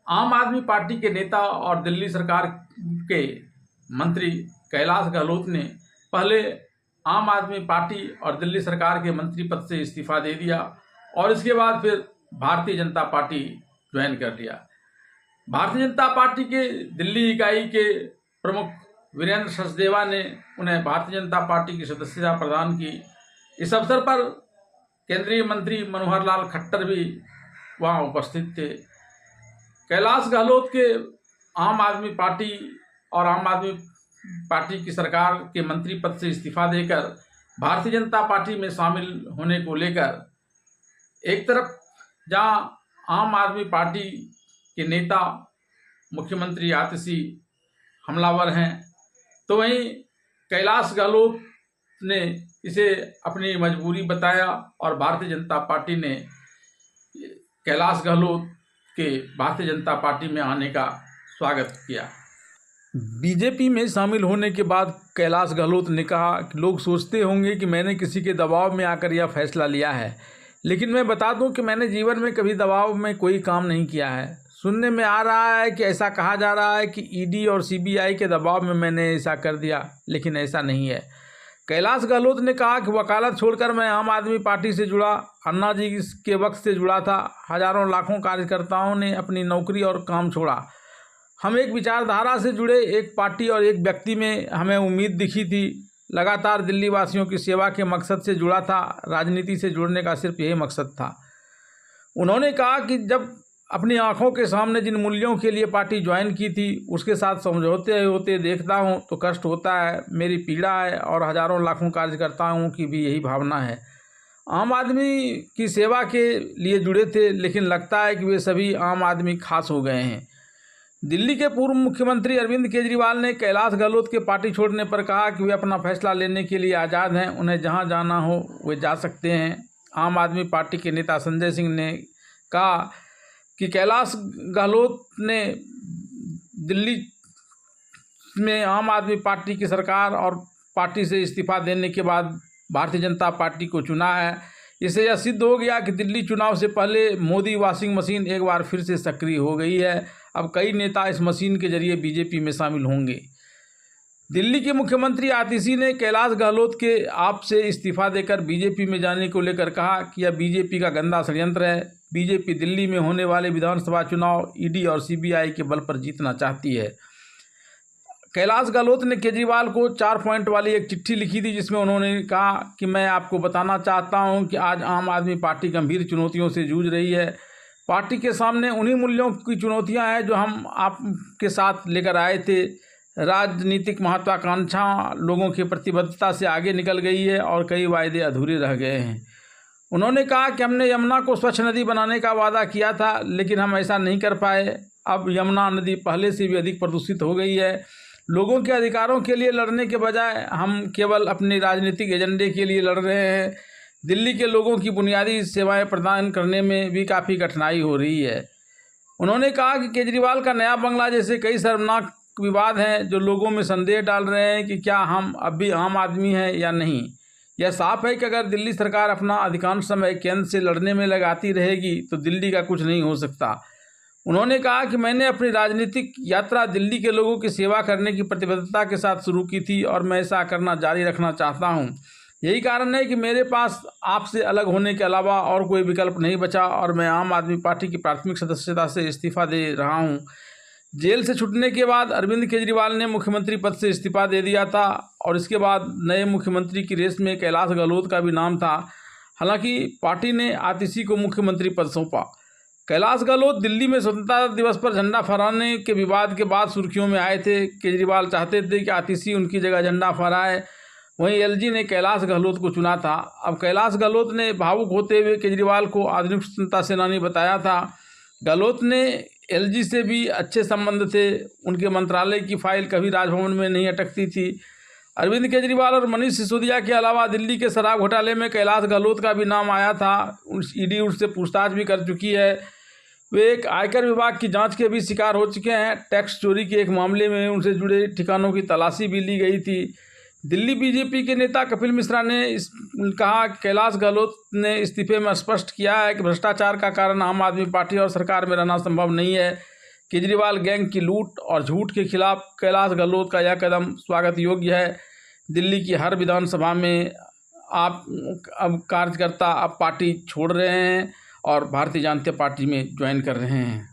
आम आदमी पार्टी के नेता और दिल्ली सरकार के मंत्री कैलाश गहलोत ने पहले आम आदमी पार्टी और दिल्ली सरकार के मंत्री पद से इस्तीफा दे दिया और इसके बाद फिर भारतीय जनता पार्टी ज्वाइन कर लिया। भारतीय जनता पार्टी के दिल्ली इकाई के प्रमुख वीरेंद्र सचदेवा ने उन्हें भारतीय जनता पार्टी की सदस्यता प्रदान की। इस अवसर पर केंद्रीय मंत्री मनोहर लाल खट्टर भी वहां उपस्थित थे। कैलाश गहलोत के आम आदमी पार्टी और आम आदमी पार्टी की सरकार के मंत्री पद से इस्तीफा देकर भारतीय जनता पार्टी में शामिल होने को लेकर एक तरफ जहां आम आदमी पार्टी के नेता मुख्यमंत्री आतिशी हमलावर हैं, तो वहीं कैलाश गहलोत ने इसे अपनी मजबूरी बताया और भारतीय जनता पार्टी ने कैलाश गहलोत के भारतीय जनता पार्टी में आने का स्वागत किया। बीजेपी में शामिल होने के बाद कैलाश गहलोत ने कहा कि लोग सोचते होंगे कि मैंने किसी के दबाव में आकर यह फैसला लिया है, लेकिन मैं बता दूं कि मैंने जीवन में कभी दबाव में कोई काम नहीं किया है। सुनने में आ रहा है कि ऐसा कहा जा रहा है कि ईडी और सीबीआई के दबाव में मैंने ऐसा कर दिया, लेकिन ऐसा नहीं है। कैलाश गहलोत ने कहा कि वकालत छोड़कर मैं आम आदमी पार्टी से जुड़ा, अन्ना जी के वक्त से जुड़ा था। हजारों लाखों कार्यकर्ताओं ने अपनी नौकरी और काम छोड़ा। हम एक विचारधारा से जुड़े, एक पार्टी और एक व्यक्ति में हमें उम्मीद दिखी थी। लगातार दिल्ली वासियों की सेवा के मकसद से जुड़ा था। राजनीति से जुड़ने का सिर्फ यही मकसद था। उन्होंने कहा कि जब अपनी आंखों के सामने जिन मूल्यों के लिए पार्टी ज्वाइन की थी उसके साथ समझौते होते देखता हूं तो कष्ट होता है। मेरी पीड़ा है और हजारों लाखों कार्यकर्ताओं की भी यही भावना है। आम आदमी की सेवा के लिए जुड़े थे, लेकिन लगता है कि वे सभी आम आदमी खास हो गए हैं। दिल्ली के पूर्व मुख्यमंत्री अरविंद केजरीवाल ने कैलाश गहलोत के पार्टी छोड़ने पर कहा कि वे अपना फैसला लेने के लिए आज़ाद हैं, उन्हें जहां जाना हो वे जा सकते हैं। आम आदमी पार्टी के नेता संजय सिंह ने कहा कि कैलाश गहलोत ने दिल्ली में आम आदमी पार्टी की सरकार और पार्टी से इस्तीफा देने के बाद भारतीय जनता पार्टी को चुना है। इससे यह सिद्ध हो गया कि दिल्ली चुनाव से पहले मोदी वॉशिंग मशीन एक बार फिर से सक्रिय हो गई है। अब कई नेता इस मशीन के जरिए बीजेपी में शामिल होंगे। दिल्ली के मुख्यमंत्री आतिशी ने कैलाश गहलोत के आप से इस्तीफा देकर बीजेपी में जाने को लेकर कहा कि यह बीजेपी का गंदा षड्यंत्र है। बीजेपी दिल्ली में होने वाले विधानसभा चुनाव ईडी और सीबीआई के बल पर जीतना चाहती है। कैलाश गहलोत ने केजरीवाल को 4 पॉइंट वाली एक चिट्ठी लिखी थी, जिसमें उन्होंने कहा कि मैं आपको बताना चाहता हूं कि आज आम आदमी पार्टी गंभीर चुनौतियों से जूझ रही है। पार्टी के सामने उन्हीं मूल्यों की चुनौतियां हैं जो हम आपके साथ लेकर आए थे। राजनीतिक महत्वाकांक्षा लोगों की प्रतिबद्धता से आगे निकल गई है और कई वायदे अधूरे रह गए हैं। उन्होंने कहा कि हमने यमुना को स्वच्छ नदी बनाने का वादा किया था, लेकिन हम ऐसा नहीं कर पाए। अब यमुना नदी पहले से भी अधिक प्रदूषित हो गई है। लोगों के अधिकारों के लिए लड़ने के बजाय हम केवल अपने राजनीतिक एजेंडे के लिए लड़ रहे हैं। दिल्ली के लोगों की बुनियादी सेवाएं प्रदान करने में भी काफ़ी कठिनाई हो रही है। उन्होंने कहा कि केजरीवाल का नया बंगला जैसे कई शर्मनाक विवाद हैं जो लोगों में संदेह डाल रहे हैं कि क्या हम अब भी आम आदमी हैं या नहीं। यह साफ है कि अगर दिल्ली सरकार अपना अधिकांश समय केंद्र से लड़ने में लगाती रहेगी तो दिल्ली का कुछ नहीं हो सकता। उन्होंने कहा कि मैंने अपनी राजनीतिक यात्रा दिल्ली के लोगों की सेवा करने की प्रतिबद्धता के साथ शुरू की थी और मैं ऐसा करना जारी रखना चाहता हूं। यही कारण है कि मेरे पास आपसे अलग होने के अलावा और कोई विकल्प नहीं बचा और मैं आम आदमी पार्टी की प्राथमिक सदस्यता से इस्तीफा दे रहा हूं। जेल से छूटने के बाद अरविंद केजरीवाल ने मुख्यमंत्री पद से इस्तीफा दे दिया था और इसके बाद नए मुख्यमंत्री की रेस में कैलाश गहलोत का भी नाम था। हालांकि पार्टी ने आतिशी को मुख्यमंत्री पद सौंपा। कैलाश गहलोत दिल्ली में स्वतंत्रता दिवस पर झंडा फहराने के विवाद के बाद सुर्खियों में आए थे। केजरीवाल चाहते थे कि आतिशी उनकी जगह झंडा फहराए, वहीं एलजी ने कैलाश गहलोत को चुना था। अब कैलाश गहलोत ने भावुक होते हुए केजरीवाल को आधुनिक स्वतंत्रता सेनानी बताया था। गहलोत ने एलजी से भी अच्छे संबंध थे। उनके मंत्रालय की फाइल कभी राजभवन में नहीं अटकती थी। अरविंद केजरीवाल और मनीष सिसोदिया के अलावा दिल्ली के शराब घोटाले में कैलाश गहलोत का भी नाम आया था। ईडी उससे पूछताछ भी कर चुकी है। वे एक आयकर विभाग की जांच के भी शिकार हो चुके हैं। टैक्स चोरी के एक मामले में उनसे जुड़े ठिकानों की तलाशी भी ली गई थी। दिल्ली बीजेपी के नेता कपिल मिश्रा ने कहा कि कैलाश गहलोत ने इस्तीफे में स्पष्ट किया है कि भ्रष्टाचार का कारण आम आदमी पार्टी और सरकार में रहना संभव नहीं है। केजरीवाल गैंग की लूट और झूठ के खिलाफ कैलाश गहलोत का यह कदम स्वागत योग्य है। दिल्ली की हर विधानसभा में आप अब कार्यकर्ता अब पार्टी छोड़ रहे हैं और भारतीय जनता पार्टी में ज्वाइन कर रहे हैं।